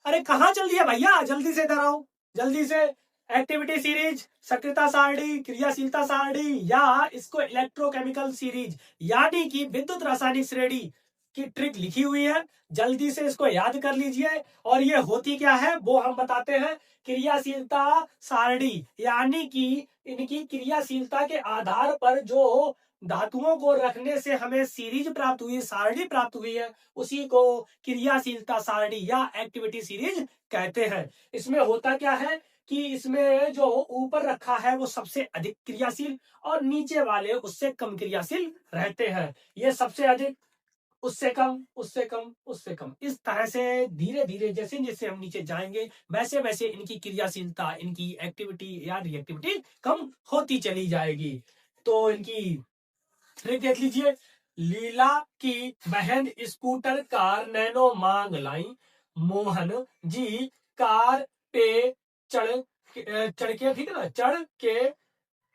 अरे कहाँ चल दिया भैया, जल्दी से इधर आओ, जल्दी से। एक्टिविटी सीरीज, सक्रियता सारणी, क्रियाशीलता सारणी, या इसको इलेक्ट्रोकेमिकल सीरीज यानी कि विद्युत रासायनिक श्रेणी की ट्रिक लिखी हुई है। जल्दी से इसको याद कर लीजिए। और ये होती क्या है वो हम बताते हैं। क्रियाशीलता सारणी यानी कि इनकी क्रियाशीलता के आधार पर जो धातुओं को रखने से हमें सीरीज प्राप्त हुई, सारणी प्राप्त हुई है, उसी को क्रियाशीलता सारणी या एक्टिविटी सीरीज कहते हैं। इसमें होता क्या है कि इसमें जो ऊपर रखा है वो सबसे अधिक क्रियाशील और नीचे वाले उससे कम क्रियाशील रहते हैं। ये सबसे अधिक, उससे कम, उससे कम, उससे कम, इस तरह से धीरे धीरे जैसे जैसे हम नीचे जाएंगे वैसे वैसे इनकी क्रियाशीलता, इनकी एक्टिविटी या रिएक्टिविटी कम होती चली जाएगी। तो इनकी ट्रिक देख लीजिए। लीला की बहन स्कूटर कार नैनो मांग लाई, मोहन जी कार पे चढ़ चढ़ के, ठीक है ना, चढ़ के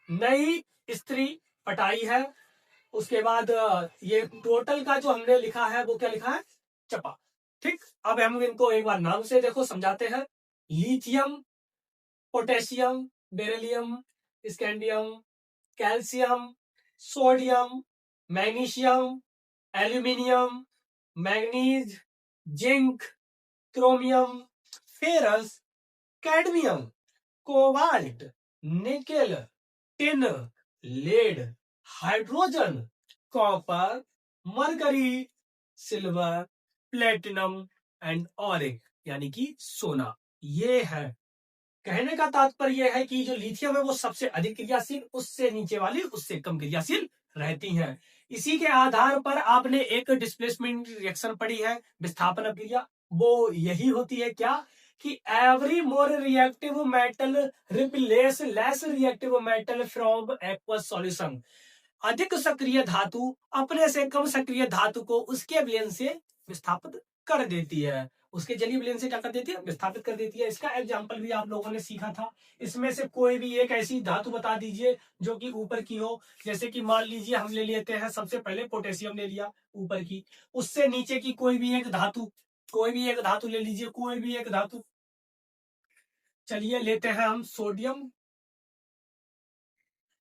नई स्त्री पटाई है। उसके बाद ये टोटल का जो हमने लिखा है वो क्या लिखा है, चपा। ठीक, अब हम इनको एक बार नाम से देखो समझाते हैं। Lithium, potassium, beryllium, scandium, calcium, sodium, magnesium, aluminium, manganese, zinc, chromium, ferrous, cadmium, cobalt, nickel, tin, lead, hydrogen, copper, mercury, silver, platinum and auric यानी कि सोना। ये है, कहने का तात्पर्य है कि जो लिथियम है वो सबसे अधिक क्रियाशील, उससे नीचे वाली उससे कम क्रियाशील रहती हैं। इसी के आधार पर आपने एक डिस्प्लेसमेंट रिएक्शन पढ़ी है, विस्थापन अभिक्रिया। वो यही होती है क्या कि every more reactive metal replace less reactive metal from aqueous solution. अधिक सक्रिय धातु अपने से कम सक्रिय धातु को उसके विलयन से विस्थापित कर देती है। उसके जलीय विलयन से क्या कर देती है, विस्थापित कर देती है। इसका एग्जाम्पल भी आप लोगों ने सीखा था। इसमें से कोई भी एक ऐसी धातु बता दीजिए जो कि ऊपर की हो। जैसे कि मान लीजिए हम ले लेते हैं, सबसे पहले पोटेशियम ले लिया ऊपर की, उससे नीचे की कोई भी एक धातु, कोई भी एक धातु ले लीजिए, कोई भी एक धातु। चलिए लेते हैं हम सोडियम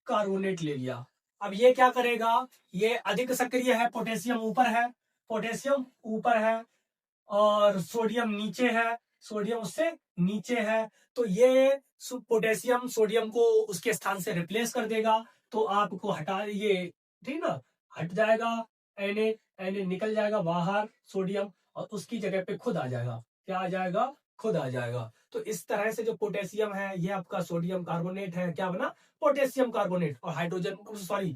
कार्बोनेट ले लिया। अब ये क्या करेगा, ये अधिक सक्रिय है, पोटेशियम ऊपर है, पोटेशियम ऊपर है और सोडियम नीचे है, सोडियम उससे नीचे है। तो ये पोटेशियम सोडियम को उसके स्थान से रिप्लेस कर देगा। तो आपको हटा ये, ठीक ना, हट जाएगा, Na निकल जाएगा बाहर सोडियम, और उसकी जगह पे खुद आ जाएगा। क्या आ जाएगा, खुद आ जाएगा। तो इस तरह से जो पोटेशियम है ये आपका सोडियम कार्बोनेट है, क्या बना, पोटेशियम कार्बोनेट। और हाइड्रोजन, सॉरी,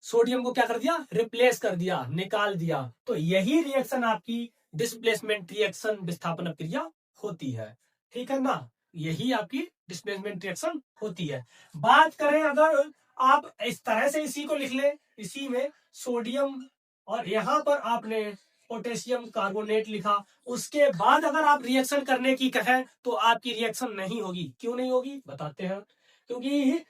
सोडियम को क्या कर दिया, रिप्लेस कर दिया, निकाल दिया। तो यही रिएक्शन आपकी डिस्प्लेसमेंट रिएक्शन, विस्थापन क्रिया होती है। ठीक है ना, यही आपकी डिस्प्लेसमेंट रिएक्शन होती है। बात करें अगर आप इस तरह से इसी को लिख ले, इसी में सोडियम और यहां पर आपने पोटेशियम कार्बोनेट लिखा, उसके बाद अगर आप रिएक्शन करने की कहें तो आपकी रिएक्शन नहीं होगी। क्यों नहीं होगी बताते हैं। क्योंकि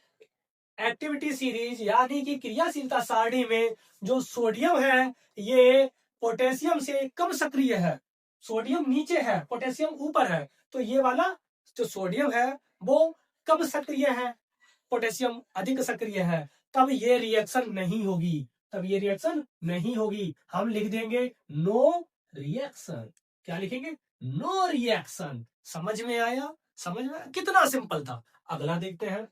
एक्टिविटी सीरीज यानी कि क्रियाशीलता सारणी में जो सोडियम है ये पोटेशियम से कम सक्रिय है। सोडियम नीचे है, पोटेशियम ऊपर है। तो ये वाला जो सोडियम है वो कम सक्रिय है, पोटेशियम अधिक सक्रिय है। तब ये रिएक्शन नहीं होगी, तब ये रिएक्शन नहीं होगी। हम लिख देंगे नो रिएक्शन। क्या लिखेंगे, नो रिएक्शन। समझ में आया, समझ में आया? कितना सिंपल था। अगला देखते हैं।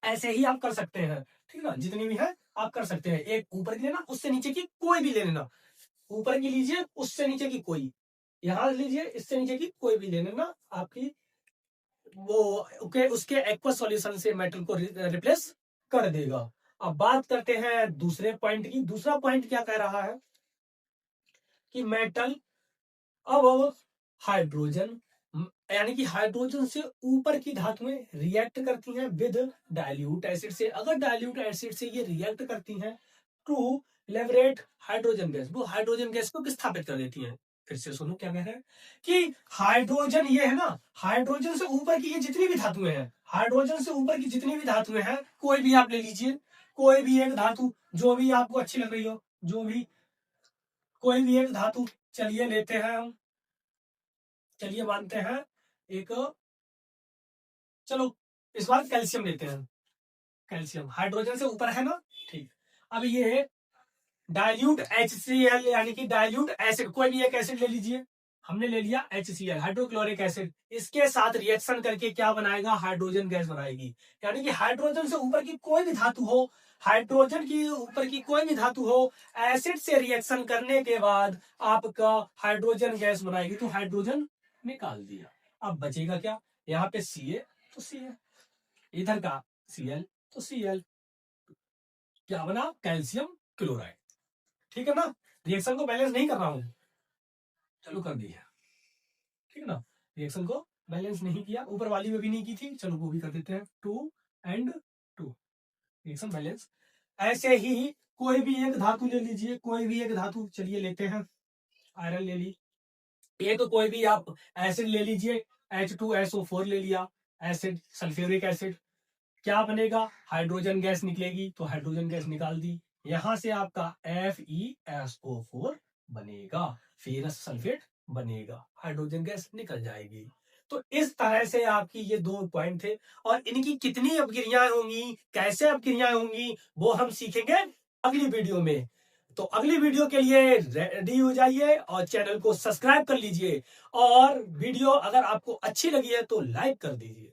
ऐसे ही आप कर सकते हैं, ठीक है ना, जितनी भी है आप कर सकते हैं। एक ऊपर की लेना, उससे नीचे की कोई भी ले लेना। ऊपर की लीजिए, उससे नीचे की कोई, यहां लीजिए, इससे नीचे की कोई भी ले लेना। आपकी वो उसके एक्वस सॉल्यूशन से मेटल को रिप्लेस कर देगा। अब बात करते हैं दूसरे पॉइंट की। दूसरा पॉइंट क्या कह रहा है कि मेटल अब हाइड्रोजन, यानी कि हाइड्रोजन से ऊपर की धातुएं रिएक्ट करती हैं विद डाइल्यूट एसिड से। अगर डाइल्यूट एसिड से ये रिएक्ट करती हैं टू लिबरेट हाइड्रोजन गैस, वो हाइड्रोजन गैस को विस्थापित कर देती हैं। फिर से सुनो क्या कह रहे हैं कि हाइड्रोजन ये है ना, हाइड्रोजन से ऊपर की ये जितनी भी धातुएं हैं, हाइड्रोजन से ऊपर की जितनी भी धातुएं हैं, कोई भी आप ले लीजिए, कोई भी एक धातु जो भी आपको अच्छी लग रही हो, जो भी कोई भी एक धातु चलिए लेते हैं हम। चलिए मानते हैं एक, चलो इस बार कैल्शियम लेते हैं। कैल्शियम हाइड्रोजन से ऊपर है ना, ठीक। अब ये डाइल्यूट HCl यानी कि डाइल्यूट एसिड, कोई भी एक एसिड ले लीजिए, हमने ले लिया HCl हाइड्रोक्लोरिक एसिड, इसके साथ रिएक्शन करके क्या बनाएगा, हाइड्रोजन गैस बनाएगी। यानी कि हाइड्रोजन से ऊपर की कोई भी धातु हो, हाइड्रोजन की ऊपर की कोई भी धातु हो, एसिड से रिएक्शन करने के बाद आपका हाइड्रोजन गैस बनाएगी, तो हाइड्रोजन निकाल दिया। अब बचेगा क्या, यहाँ पे Ca तो Ca, इधर का Cl तो Cl, क्या बना, कैल्शियम क्लोराइड। ठीक है ना, रिएक्शन को बैलेंस नहीं कर रहा हूं, चलो कर दिया, ठीक है ना। रिएक्शन को बैलेंस नहीं किया, ऊपर वाली में भी नहीं की थी, चलो वो भी कर देते हैं, 2 and 2, रिएक्शन बैलेंस। ऐसे ही कोई भी एक धातु ले लीजिए, कोई भी एक धातु, चलिए लेते हैं, आयरन ले ली, एक कोई भी आप एसिड ले लीजिए, H2SO4 ले लिया, एसिड सल्फ्यूरिक एसिड, क्या बनेगा, हाइड्रोजन गैस निकलेगी, तो हाइड्रोजन गैस निकाल दी, यहां से आपका FeSO4 बनेगा, फेरस सल्फेट बनेगा, हाइड्रोजन गैस निकल जाएगी। तो इस तरह से आपकी ये 2 पॉइंट थे, और इनकी कितनी अपक्रियाएं होंगी, कैसे अपक्रियाएं होंगी, वो हम सीखेंगे अगली वीडियो में। तो अगली वीडियो के लिए रेडी हो जाइए और चैनल को सब्सक्राइब कर लीजिए, और वीडियो अगर आपको अच्छी लगी है तो लाइक कर दीजिए।